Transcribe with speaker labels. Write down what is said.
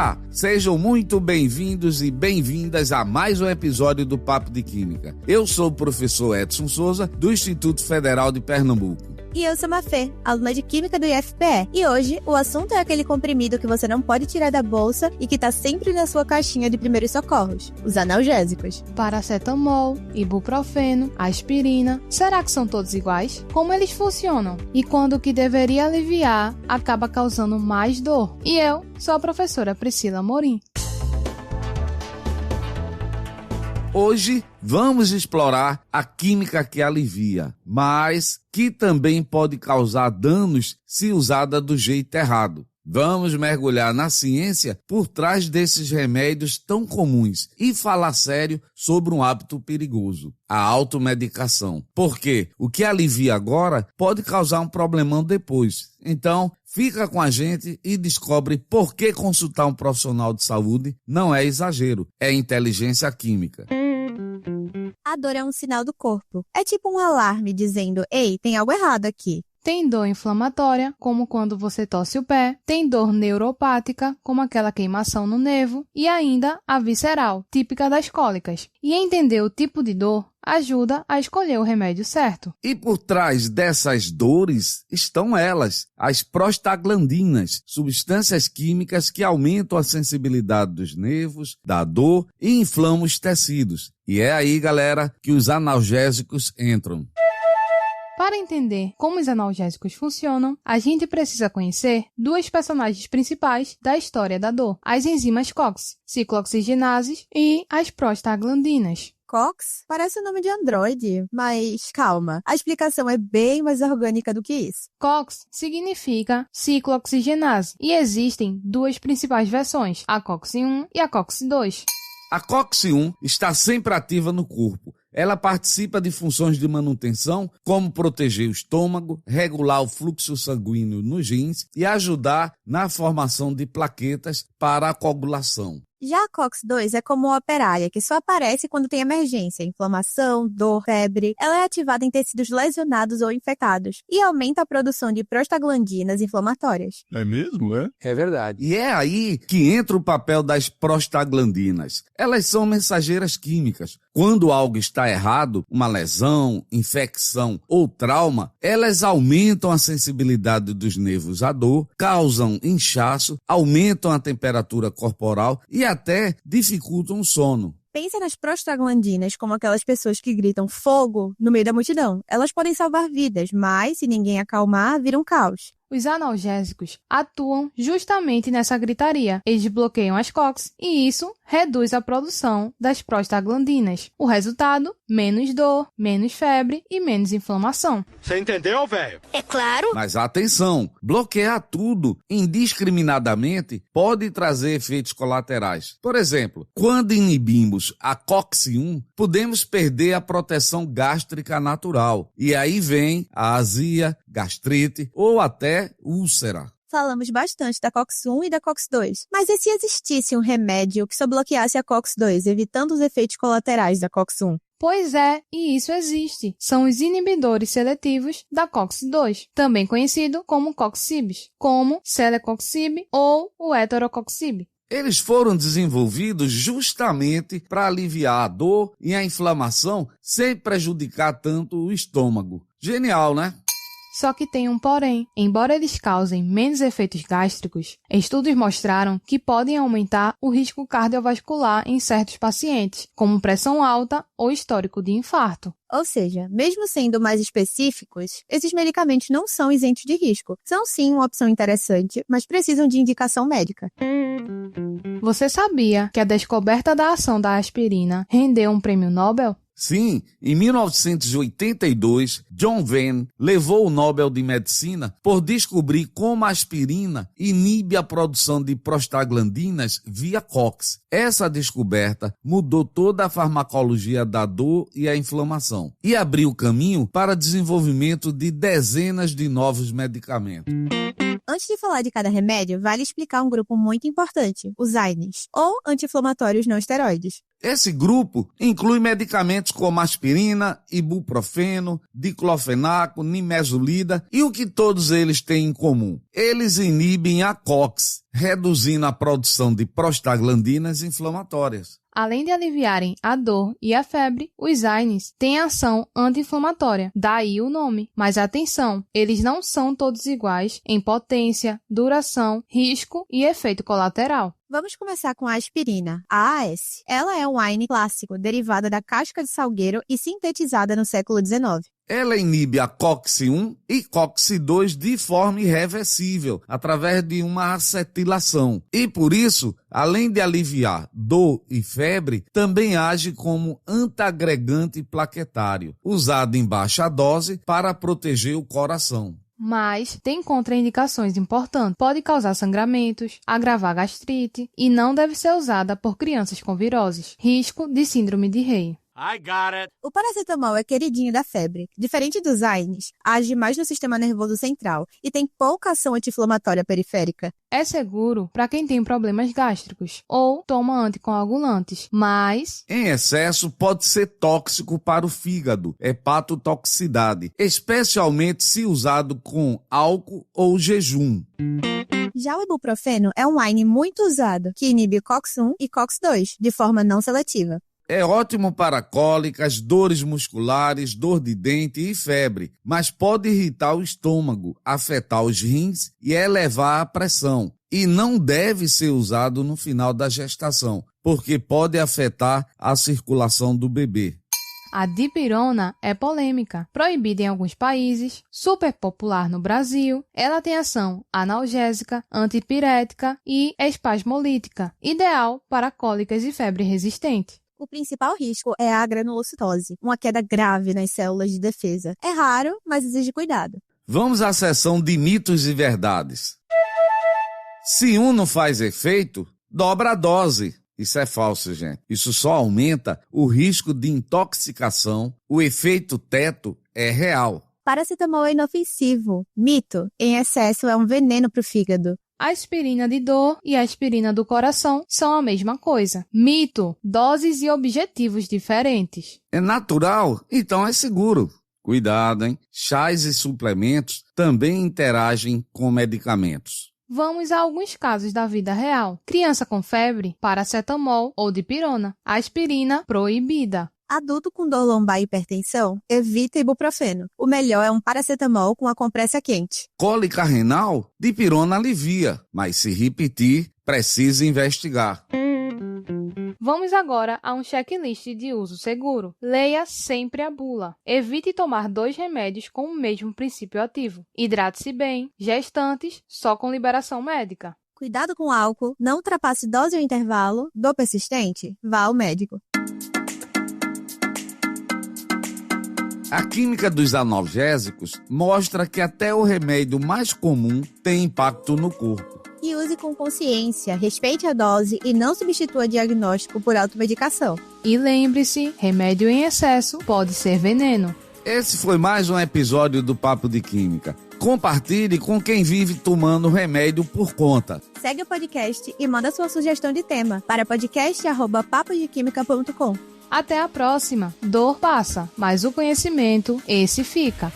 Speaker 1: Olá, sejam muito bem-vindos e bem-vindas a mais um episódio do Papo de Química. Eu sou o professor Edson Souza, do Instituto Federal de Pernambuco.
Speaker 2: E eu sou Mafê, aluna de Química do IFPE. E hoje, o assunto é aquele comprimido que você não pode tirar da bolsa e que tá sempre na sua caixinha de primeiros socorros, os analgésicos.
Speaker 3: Paracetamol, ibuprofeno, aspirina, será que são todos iguais? Como eles funcionam? E quando o que deveria aliviar, acaba causando mais dor? E eu sou a professora Priscila Morim.
Speaker 1: Hoje vamos explorar a química que alivia, mas que também pode causar danos se usada do jeito errado. Vamos mergulhar na ciência por trás desses remédios tão comuns e falar sério sobre um hábito perigoso, a automedicação. Porque o que alivia agora pode causar um problemão depois. Então, fica com a gente e descobre por que consultar um profissional de saúde não é exagero, é inteligência química.
Speaker 2: A dor é um sinal do corpo. É tipo um alarme dizendo, ei, tem algo errado aqui.
Speaker 3: Tem dor inflamatória, como quando você torce o pé, tem dor neuropática, como aquela queimação no nervo, e ainda a visceral, típica das cólicas. E entender o tipo de dor ajuda a escolher o remédio certo.
Speaker 1: E por trás dessas dores estão elas, as prostaglandinas, substâncias químicas que aumentam a sensibilidade dos nervos, da dor e inflamam os tecidos. E é aí, galera, que os analgésicos entram.
Speaker 3: Para entender como os analgésicos funcionam, a gente precisa conhecer duas personagens principais da história da dor, as enzimas COX, ciclooxigenases, e as prostaglandinas.
Speaker 2: COX? Parece o nome de Android, mas calma, a explicação é bem mais orgânica do que isso.
Speaker 3: COX significa ciclooxigenase e existem duas principais versões, a COX-1 e a COX-2.
Speaker 1: A COX-1 está sempre ativa no corpo. Ela participa de funções de manutenção, como proteger o estômago, regular o fluxo sanguíneo nos rins e ajudar na formação de plaquetas para a coagulação.
Speaker 2: Já a COX-2 é como uma operária, que só aparece quando tem emergência, inflamação, dor, febre. Ela é ativada em tecidos lesionados ou infectados e aumenta a produção de prostaglandinas inflamatórias.
Speaker 4: É mesmo, é?
Speaker 5: É verdade.
Speaker 1: E é aí que entra o papel das prostaglandinas. Elas são mensageiras químicas. Quando algo está errado, uma lesão, infecção ou trauma, elas aumentam a sensibilidade dos nervos à dor, causam inchaço, aumentam a temperatura corporal e até dificultam o sono.
Speaker 2: Pensa nas prostaglandinas como aquelas pessoas que gritam fogo no meio da multidão. Elas podem salvar vidas, mas se ninguém acalmar, vira um caos.
Speaker 3: Os analgésicos atuam justamente nessa gritaria. Eles bloqueiam as COX e isso reduz a produção das prostaglandinas. O resultado, menos dor, menos febre e menos inflamação.
Speaker 5: Você entendeu, velho?
Speaker 6: É claro.
Speaker 1: Mas atenção, bloquear tudo indiscriminadamente pode trazer efeitos colaterais. Por exemplo, quando inibimos a COX-1, podemos perder a proteção gástrica natural. E aí vem a azia, gastrite ou até úlcera.
Speaker 2: Falamos bastante da COX-1 e da COX-2, mas e se existisse um remédio que só bloqueasse a COX-2, evitando os efeitos colaterais da COX-1?
Speaker 3: Pois é, e isso existe. São os inibidores seletivos da COX-2, também conhecido como COX-CIBs, como celecoxib ou o heterocoxib.
Speaker 1: Eles foram desenvolvidos justamente para aliviar a dor e a inflamação sem prejudicar tanto o estômago. Genial, né?
Speaker 3: Só que tem um porém. Embora eles causem menos efeitos gástricos, estudos mostraram que podem aumentar o risco cardiovascular em certos pacientes, como pressão alta ou histórico de infarto.
Speaker 2: Ou seja, mesmo sendo mais específicos, esses medicamentos não são isentos de risco. São sim uma opção interessante, mas precisam de indicação médica.
Speaker 3: Você sabia que a descoberta da ação da aspirina rendeu um prêmio Nobel?
Speaker 1: Sim, em 1982, John Venn levou o Nobel de Medicina por descobrir como a aspirina inibe a produção de prostaglandinas via COX. Essa descoberta mudou toda a farmacologia da dor e a inflamação e abriu caminho para o desenvolvimento de dezenas de novos medicamentos.
Speaker 2: Antes de falar de cada remédio, vale explicar um grupo muito importante, os AINES, ou anti-inflamatórios não esteroides.
Speaker 1: Esse grupo inclui medicamentos como aspirina, ibuprofeno, diclofenaco, nimesulida e o que todos eles têm em comum. Eles inibem a COX, reduzindo a produção de prostaglandinas inflamatórias.
Speaker 3: Além de aliviarem a dor e a febre, os AINES têm ação anti-inflamatória, daí o nome. Mas atenção, eles não são todos iguais em potência, duração, risco e efeito colateral.
Speaker 2: Vamos começar com a aspirina, a AS. Ela é um AINE clássico, derivada da casca de salgueiro e sintetizada no século XIX.
Speaker 1: Ela inibe a COX-1 e COX-2 de forma irreversível, através de uma acetilação. E por isso, além de aliviar dor e febre, também age como antiagregante plaquetário, usado em baixa dose para proteger o coração.
Speaker 3: Mas tem contraindicações importantes. Pode causar sangramentos, agravar gastrite e não deve ser usada por crianças com viroses. Risco de síndrome de Rey.
Speaker 4: I got it.
Speaker 2: O paracetamol é queridinho da febre. Diferente dos AINES, age mais no sistema nervoso central e tem pouca ação anti-inflamatória periférica.
Speaker 3: É seguro para quem tem problemas gástricos ou toma anticoagulantes, mas
Speaker 1: em excesso pode ser tóxico para o fígado, hepatotoxicidade, especialmente se usado com álcool ou jejum.
Speaker 2: Já o ibuprofeno é um AINE muito usado, que inibe COX-1 e COX-2 de forma não seletiva.
Speaker 1: É ótimo para cólicas, dores musculares, dor de dente e febre, mas pode irritar o estômago, afetar os rins e elevar a pressão. E não deve ser usado no final da gestação, porque pode afetar a circulação do bebê.
Speaker 3: A dipirona é polêmica, proibida em alguns países, super popular no Brasil. Ela tem ação analgésica, antipirética e espasmolítica, ideal para cólicas e febre resistente.
Speaker 2: O principal risco é a granulocitose, uma queda grave nas células de defesa. É raro, mas exige cuidado.
Speaker 1: Vamos à seção de mitos e verdades. Se um não faz efeito, dobra a dose. Isso é falso, gente. Isso só aumenta o risco de intoxicação. O efeito teto é real.
Speaker 2: Paracetamol é inofensivo. Mito. Em excesso é um veneno para o fígado.
Speaker 3: A aspirina de dor e a aspirina do coração são a mesma coisa. Mito, doses e objetivos diferentes.
Speaker 1: É natural, então é seguro. Cuidado, hein? Chás e suplementos também interagem com medicamentos.
Speaker 3: Vamos a alguns casos da vida real. Criança com febre, paracetamol ou dipirona. Aspirina proibida.
Speaker 2: Adulto com dor lombar e hipertensão, evita ibuprofeno. O melhor é um paracetamol com a compressa quente.
Speaker 1: Cólica renal, dipirona alivia, mas se repetir, precisa investigar.
Speaker 3: Vamos agora a um checklist de uso seguro. Leia sempre a bula. Evite tomar 2 remédios com o mesmo princípio ativo. Hidrate-se bem. Gestantes, só com liberação médica.
Speaker 2: Cuidado com álcool, não ultrapasse dose ou intervalo. Dor persistente? Vá ao médico.
Speaker 1: A química dos analgésicos mostra que até o remédio mais comum tem impacto no corpo.
Speaker 2: E use com consciência, respeite a dose e não substitua diagnóstico por automedicação.
Speaker 3: E lembre-se, remédio em excesso pode ser veneno.
Speaker 1: Esse foi mais um episódio do Papo de Química. Compartilhe com quem vive tomando remédio por conta.
Speaker 2: Segue o podcast e manda sua sugestão de tema para podcast@papodequimica.com.
Speaker 3: Até a próxima. Dor passa, mas o conhecimento, esse fica.